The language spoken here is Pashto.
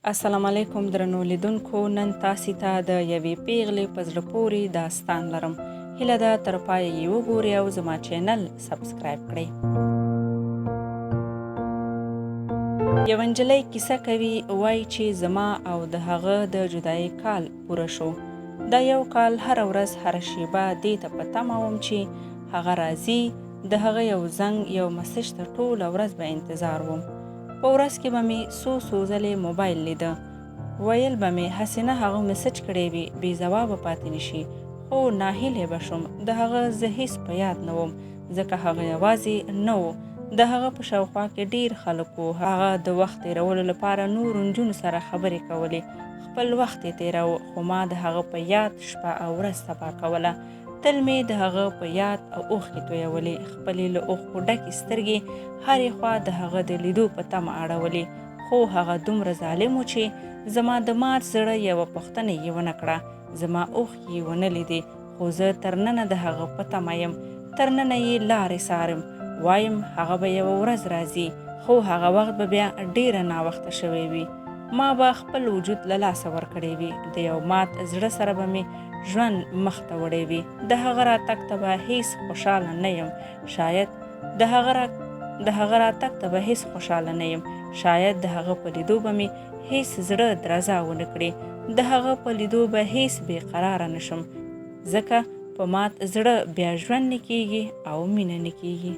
السلام علیکم درنو لیدونکو، نن تاسې ته د یوې پیغلې په زړه پورې داستان لرم. هیله ده تر پایه یې وګورئ او زما چینل سبسکرایب کړئ. یوه نجلۍ کیسه کوي، وایي چې زما او د هغه د جدایۍ کال پوره شو. دا یو کال هره ورځ هره شیبه دې ته په تمه وم چې هغه راځي. د هغه یو زنګ یو مسج ته ټوله ورځ به انتظار وم. په ورځ کې به مې څو ځلې موبایل لیده. ویل به مې هسې نه هغه مسج کړی وي بې ځوابه پاتې نشي، خو ناهیلی به شوم. د هغه زه هیڅ په یاد نه وم، ځکه هغه یوازې نه و. د هغه په شاوخوا کې ډیر خلک وو. هغه د وخت تېرولو لپاره نورو نجونو سره خبرې کولې. خپل وخت یې تېراوه، خو ما د هغه په یاد شپه او ورځ تباه کوله. تل مې د هغه په یاد او اوښکې تویولې. خپلې له اوښکو ډکې سترګې هرې خوا د هغه د لیدو په تمه اړولې. خو هغه دومره ظالم و چې زما د مات زړه یوه پوښتنه یې ونه کړه. زما اوښکې یې ونه لیدې، خو زه تر ننه د هغه په تمه یم. تر ننه یې لارې څارم. وایم هغه به یوه ورځ راځي، خو هغه وخت به بیا ډیره ناوخته شوی وي. ما به خپل وجود له لاسه ورکړی وي. د یو مات زړه سره به مې ژوند مخ ته وړی وي. د هغه راتګ ته به هیڅ خوشحاله نه یم. شاید د هغه راتګ ته به هیڅ خوشحاله نه یم. شاید د هغه په لیدو به مې هیڅ زړه درزا ونه کړي. د هغه په لیدو به هیڅ بې قراره نشم، ځکه په مات زړه بیا ژوند نه کیږي او مینه نه کیږي.